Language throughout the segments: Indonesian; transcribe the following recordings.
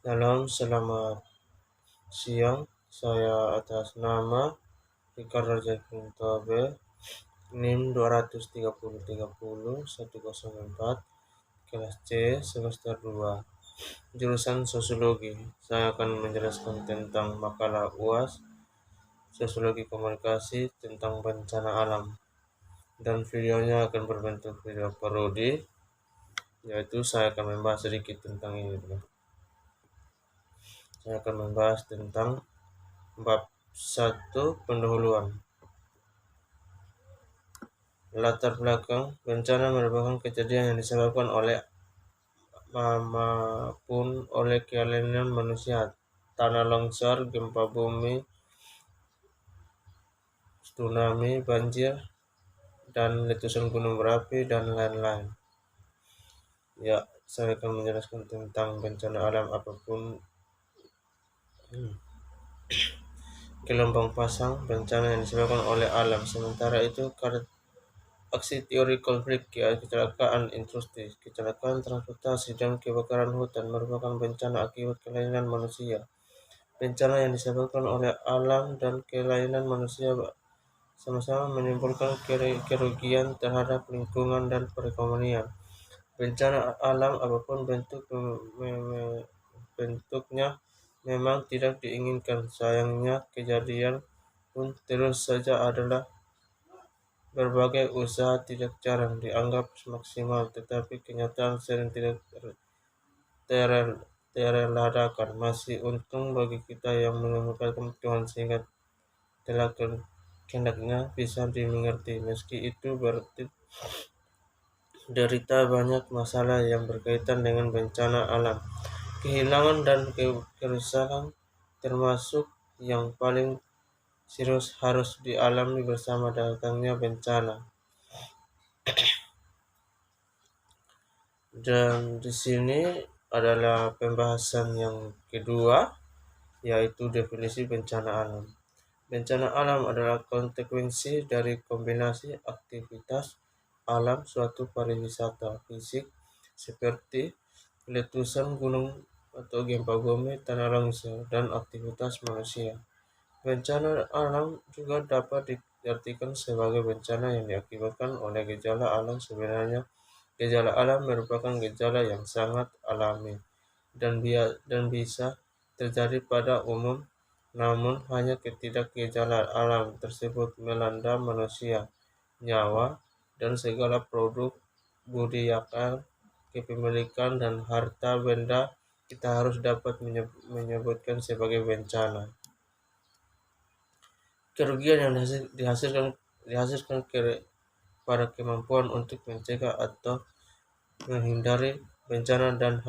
Selamat siang. Saya atas nama Ricardo Jacinto B, NIM 23030 104, kelas C, semester 2, jurusan Sosiologi. Saya akan menjelaskan tentang makalah UAS Sosiologi Komunikasi tentang bencana alam, dan videonya akan berbentuk video parodi, yaitu saya akan membahas sedikit tentang ini dulu. Saya akan membahas tentang bab 1, pendahuluan. Latar belakang bencana merupakan kejadian yang disebabkan oleh maupun oleh kelainan manusia, tanah longsor, gempa bumi, tsunami, banjir, dan letusan gunung berapi, dan lain-lain. Ya, saya akan menjelaskan tentang bencana alam apapun. Gelombang pasang, bencana yang disebabkan oleh alam. Sementara itu, aksi teori konflik, kecelakaan industri, kecelakaan transportasi, dan kebakaran hutan merupakan bencana akibat kelainan manusia. Bencana yang disebabkan oleh alam dan kelainan manusia sama-sama menimbulkan kerugian terhadap lingkungan dan perekonomian. Bencana alam apapun bentuknya memang tidak diinginkan. Sayangnya, kejadian pun terus saja adalah berbagai usaha tidak jarang dianggap maksimal, tetapi kenyataan sering tidak tereladakan. Masih untung bagi kita yang menemukan Tuhan sehingga telah kehendaknya bisa dimengerti. Meski itu berarti derita banyak masalah yang berkaitan dengan bencana alam. Kehilangan dan kerusakan termasuk yang paling serius harus dialami bersama datangnya bencana. Dan di sini adalah pembahasan yang kedua, yaitu definisi bencana alam. Bencana alam adalah konsekuensi dari kombinasi aktivitas alam suatu pariwisata fisik seperti letusan gunung atau gempa bumi, tanah longsor, dan aktivitas manusia. Bencana alam juga dapat diartikan sebagai bencana yang diakibatkan oleh gejala alam. Sebenarnya, gejala alam merupakan gejala yang sangat alami dan bisa terjadi pada umum, namun hanya ketika gejala alam tersebut melanda manusia, nyawa, dan segala produk budidaya, kepemilikan, dan harta benda, kita harus dapat menyebutkan sebagai bencana. Kerugian yang dihasilkan pada kemampuan untuk mencegah atau menghindari bencana dan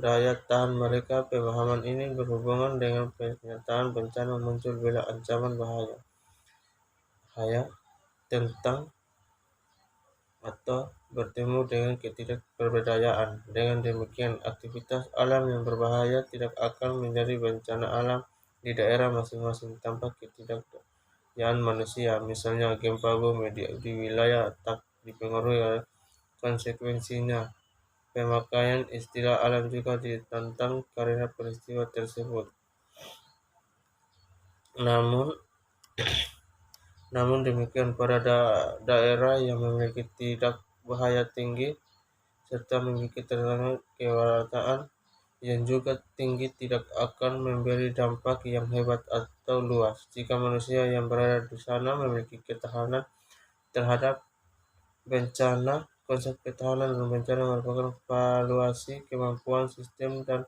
daya tahan mereka. Pemahaman ini berhubungan dengan pernyataan bencana muncul bila ancaman bahaya tentang atau bertemu dengan ketidakberdayaan. Dengan demikian, aktivitas alam yang berbahaya tidak akan menjadi bencana alam di daerah masing-masing tanpa ketidakberdayaan manusia. Misalnya, gempa bumi di wilayah tak dipengaruhi oleh konsekuensinya. Pemakaian istilah alam juga ditantang karena peristiwa tersebut. Namun demikian, pada daerah yang memiliki tidak bahaya tinggi serta memiliki kewarataan yang juga tinggi tidak akan memberi dampak yang hebat atau luas. Jika manusia yang berada di sana memiliki ketahanan terhadap bencana, konsep ketahanan dan bencana merupakan valuasi kemampuan sistem dan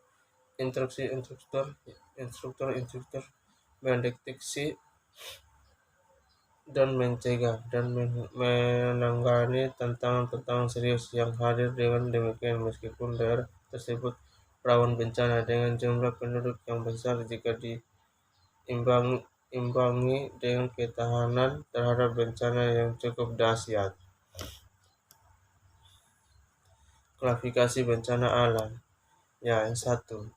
instruktur mendeteksi dan mencegah dan menangani tantangan serius yang hadir. Dengan demikian, meskipun daerah tersebut rawan bencana dengan jumlah penduduk yang besar, jika diimbangi dengan ketahanan terhadap bencana yang cukup dahsyat. Klasifikasi bencana alam. Yang satu,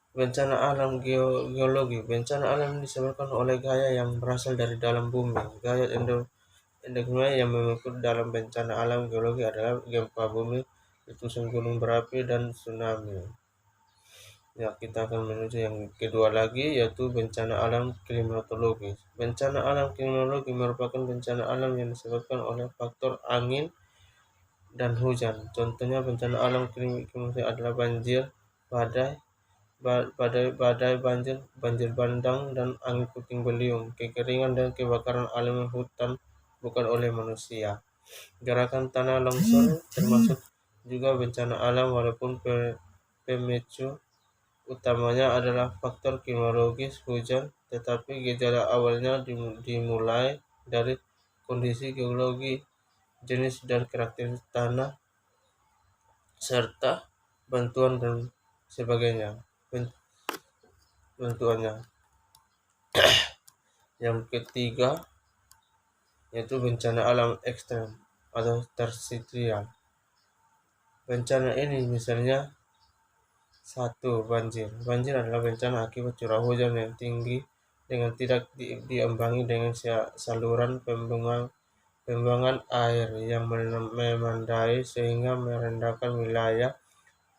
bencana alam geologi. Bencana alam disebabkan oleh gaya yang berasal dari dalam bumi. Gaya endogena yang mengikut dalam bencana alam geologi adalah gempa bumi, letusan gunung berapi, dan tsunami. Ya, kita akan menuju yang kedua lagi, yaitu bencana alam klimatologis. Bencana alam klimatologi merupakan bencana alam yang disebabkan oleh faktor angin dan hujan. Contohnya bencana alam klimatologi adalah banjir, badai, badai, banjir bandang, dan angin puting beliung, kekeringan dan kebakaran alam hutan bukan oleh manusia. Gerakan tanah longsor termasuk juga bencana alam walaupun pemicu utamanya adalah faktor klimatologis hujan, tetapi gejala awalnya dimulai dari kondisi geologi, jenis dan karakteristik tanah, serta bantuan dan sebagainya. Bentukannya. Yang ketiga yaitu bencana alam ekstrem atau tersitrial. Bencana ini misalnya satu, banjir. Banjir adalah bencana akibat curah hujan yang tinggi dengan tidak diimbangi dengan saluran pembuangan air yang memandai sehingga merendahkan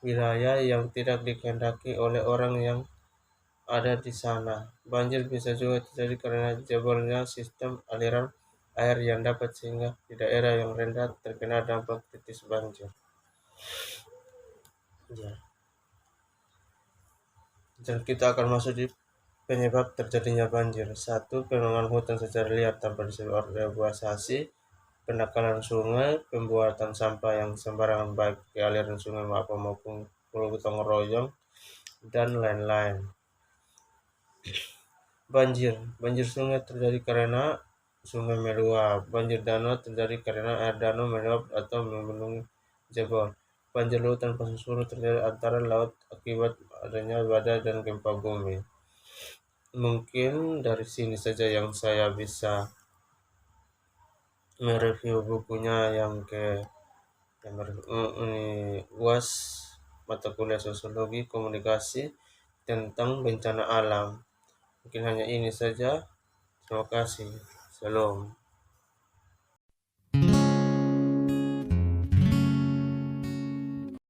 wilayah yang tidak dikehendaki oleh orang yang ada di sana. Banjir bisa juga terjadi karena jebolnya sistem aliran air yang dapat sehingga di daerah yang rendah terkena dampak kritis banjir. Ya. Dan kita akan masuk di penyebab terjadinya banjir. Satu, penanaman hutan secara liar tanpa disebarluasasi, pendangkalan sungai, pembuatan sampah yang sembarangan baik ke aliran sungai maupun gotong royong, dan lain-lain. Banjir sungai terjadi karena sungai meluap. Banjir danau terjadi karena air danau meluap atau membendung jebol. Banjir lautan pasang surut terjadi antara laut akibat adanya badai dan gempa bumi. Mungkin dari sini saja yang saya bisa mereview bukunya yang UAS mata kuliah sosiologi komunikasi tentang bencana alam. Mungkin hanya ini saja. Terima kasih. Shalom.